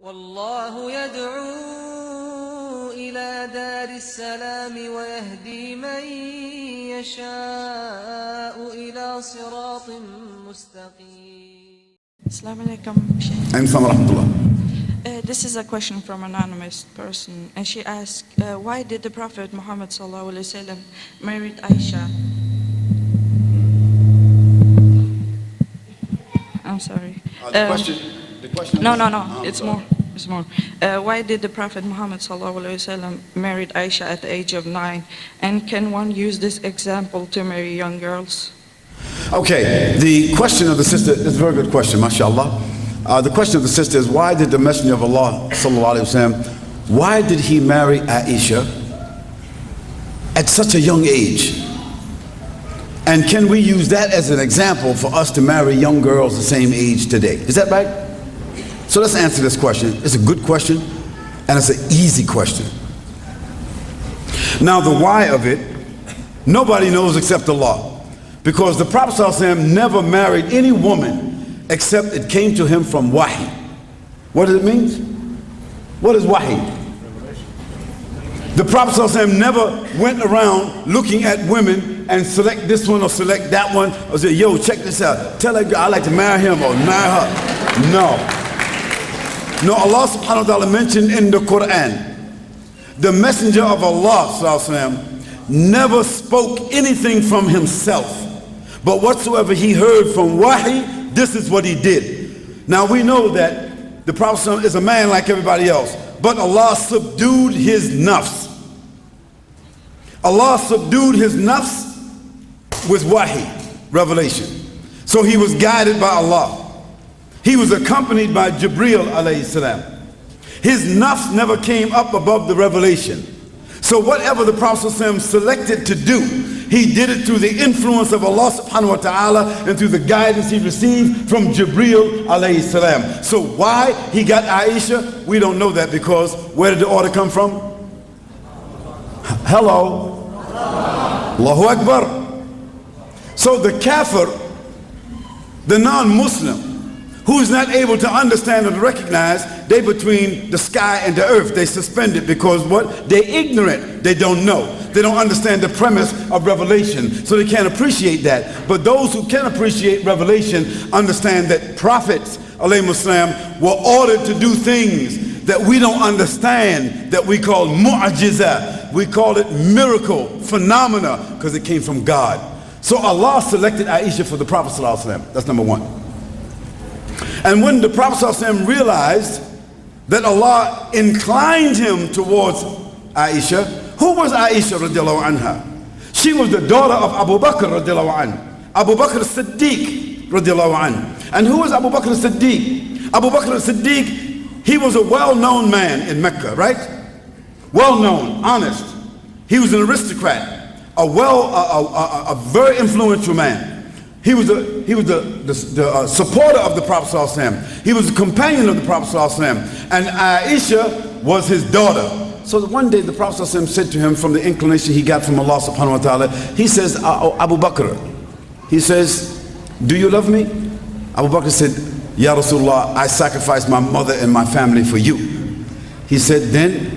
والله يدعو إلى دار السلام ويهدي من يشاء إلى صراط مستقيم. Assalamu alaikum. This is a question from an anonymous person, and she asked, why did the Prophet Muhammad ﷺ marry Aisha? I'm sorry. The question. No. It's more. Why did the Prophet Muhammad ﷺ married Aisha at the age of 9? And can one use this example to marry young girls? Okay, the question of the sister is a very good question, mashallah. The question of the sister is, why did the Messenger of Allah sallallahu alaihi wasallam, why did he marry Aisha at such a young age? And can we use that as an example for us to marry young girls the same age today? Is that right? So let's answer this question. It's a good question, and it's an easy question. Now the why of it, nobody knows except Allah. Because the Prophet ﷺ never married any woman except it came to him from wahi. What does it mean? What is wahi? The Prophet ﷺ never went around looking at women and select this one or select that one or say, yo, check this out. Tell that girl I'd like to marry him or marry her. No, Allah subhanahu wa ta'ala mentioned in the Quran, the Messenger of Allah ﷺ never spoke anything from himself. But whatsoever he heard from wahi, this is what he did. Now we know that the Prophet is a man like everybody else, but Allah subdued his nafs. Allah subdued his nafs with wahi, revelation. So he was guided by Allah. He was accompanied by Jibreel alayhi salam. His nafs never came up above the revelation. So whatever the Prophet selected to do, he did it through the influence of Allah subhanahu wa ta'ala and through the guidance he received from Jibreel alayhi salam. So why he got Aisha, we don't know that, because where did the order come from? Hello? Allahu Akbar. So the kafir, the non-Muslim, who is not able to understand and recognize, they between the sky and the earth, they suspended because what? They're ignorant, they don't know. They don't understand the premise of revelation, so they can't appreciate that. But those who can appreciate revelation understand that prophets, alayhimus salam, were ordered to do things that we don't understand, that we call mu'ajiza. We call it miracle, phenomena, because it came from God. So Allah selected Aisha for the Prophet sallallahu alaihi wasallam. That's number one. And when the Prophet ﷺ realized that Allah inclined him towards Aisha, who was Aisha radiallahu anha? She was the daughter of Abu Bakr radiallahu anhu. Abu Bakr as-Siddiq radiallahu anhu. And who was Abu Bakr as-Siddiq? Abu Bakr as-Siddiq, he was a well-known man in Mecca, right? Well-known, honest. He was an aristocrat, a very influential man. He was the supporter of the Prophet ﷺ. He was a companion of the Prophet ﷺ. And Aisha was his daughter. So one day the Prophet ﷺ said to him, from the inclination he got from Allah subhanahu wa ta'ala, he says, Abu Bakr, he says, do you love me? Abu Bakr said, Ya Rasulullah, I sacrificed my mother and my family for you. He said, then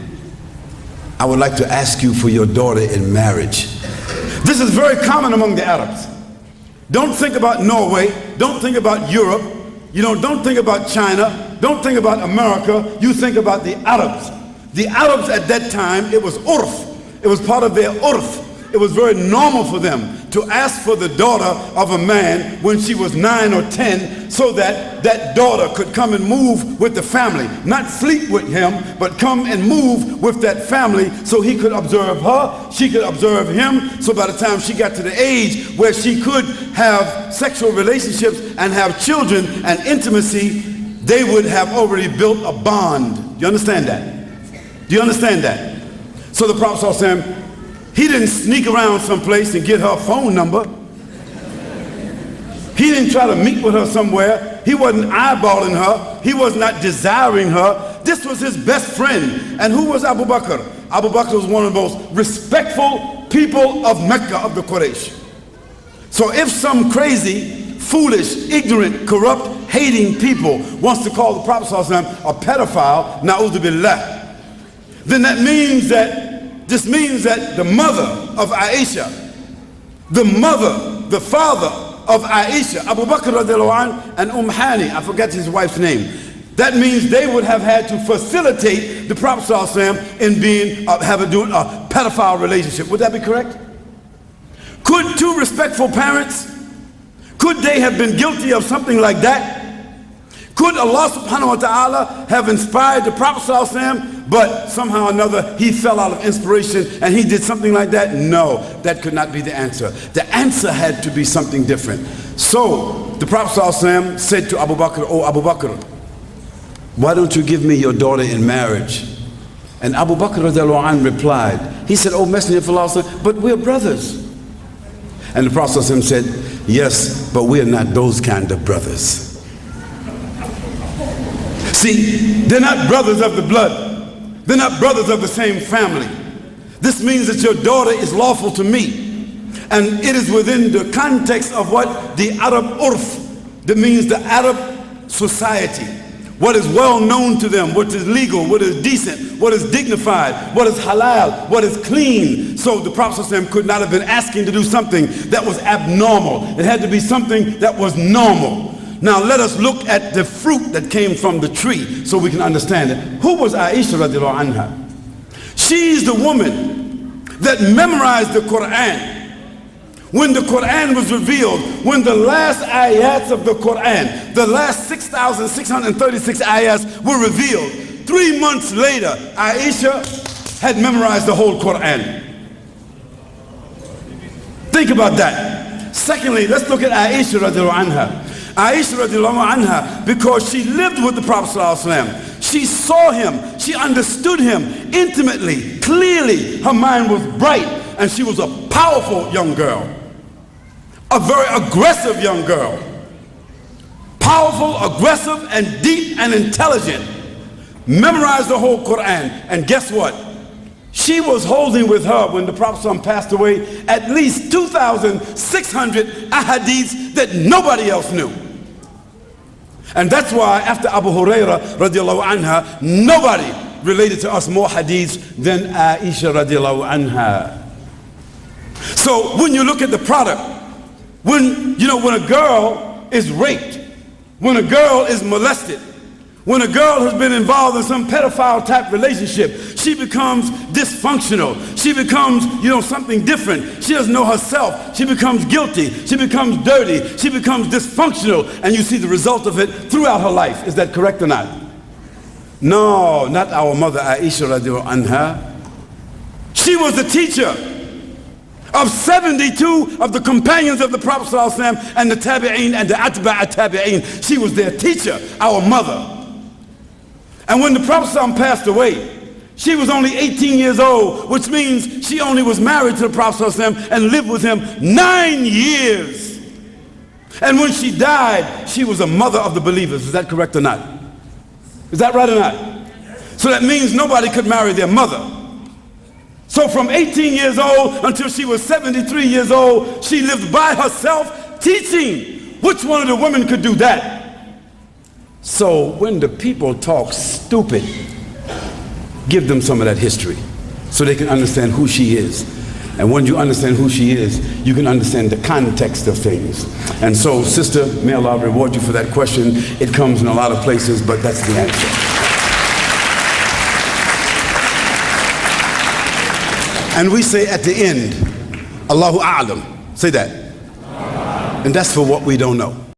I would like to ask you for your daughter in marriage. This is very common among the Arabs. Don't think about Norway, don't think about Europe, don't think about China, don't think about America, you think about the Arabs. The Arabs at that time, it was urf, it was part of their urf. It was very normal for them to ask for the daughter of a man when she was 9 or 10, so that that daughter could come and move with the family. Not sleep with him, but come and move with that family so he could observe her, she could observe him. So by the time she got to the age where she could have sexual relationships and have children and intimacy, they would have already built a bond. Do you understand that? Do you understand that? So the Prophet ﷺ, he didn't sneak around someplace and get her phone number. He didn't try to meet with her somewhere. He wasn't eyeballing her. He was not desiring her. This was his best friend. And who was Abu Bakr? Abu Bakr was one of the most respectful people of Mecca, of the Quraysh. So if some crazy, foolish, ignorant, corrupt, hating people wants to call the Prophet ﷺ a pedophile, na'udhu billah, then this means that the mother of Aisha, the father of Aisha, Abu Bakr radiallahu anh, and Hani, I forget his wife's name, that means they would have had to facilitate the Prophet ﷺ in doing a pedophile relationship. Would that be correct? Could two respectful parents, could they have been guilty of something like that? Could Allah subhanahu wa ta'ala have inspired the Prophet ﷺ, but somehow or another he fell out of inspiration and he did something like that? No, that could not be the answer. The answer had to be something different. So the Prophet ﷺ said to Abu Bakr, "Oh Abu Bakr, why don't you give me your daughter in marriage?" And Abu Bakr radiallahu anh replied, he said, "Oh Messenger of Allah, but we're brothers." And the Prophet ﷺ said, "Yes, but we're not those kind of brothers." See, they're not brothers of the blood. They're not brothers of the same family. This means that your daughter is lawful to me. And it is within the context of what the Arab urf, that means the Arab society. What is well known to them, what is legal, what is decent, what is dignified, what is halal, what is clean. So the Prophet ﷺ could not have been asking to do something that was abnormal. It had to be something that was normal. Now let us look at the fruit that came from the tree so we can understand it. Who was Aisha radiallahu anha? She's the woman that memorized the Quran. When the Quran was revealed, when the last ayats of the Quran, the last 6,636 ayats were revealed, 3 months later, Aisha had memorized the whole Quran. Think about that. Secondly, let's look at Aisha radiallahu anha. Aisha radiallahu anha, because she lived with the Prophet ﷺ. She saw him, she understood him intimately, clearly. Her mind was bright, and she was a powerful young girl. A very aggressive young girl. Powerful, aggressive, and deep and intelligent. Memorized the whole Quran. And guess what? She was holding with her, when the Prophet ﷺ passed away, at least 2,600 ahadiths that nobody else knew. And that's why after Abu Huraira radiallahu anha, nobody related to us more hadiths than Aisha radiallahu anha. So when you look at the product, when a girl is raped, when a girl is molested, when a girl has been involved in some pedophile type relationship, she becomes dysfunctional. She becomes, something different. She doesn't know herself. She becomes guilty. She becomes dirty. She becomes dysfunctional. And you see the result of it throughout her life. Is that correct or not? No, not our mother Aisha radiallahu anha. She was the teacher of 72 of the companions of the Prophet ﷺ and the tabi'een and the atba' tabi'een. She was their teacher, our mother. And when the Prophet ﷺ passed away, she was only 18 years old, which means she only was married to the Prophet ﷺ and lived with him 9 years. And when she died, she was a mother of the believers. Is that correct or not? Is that right or not? So that means nobody could marry their mother. So from 18 years old until she was 73 years old, she lived by herself teaching. Which one of the women could do that? So when the people talk stupid, give them some of that history so they can understand who she is. And when you understand who she is, you can understand the context of things. And so, sister, may Allah reward you for that question. It comes in a lot of places, but that's the answer. And we say at the end, Allahu A'lam. Say that. And that's for what we don't know.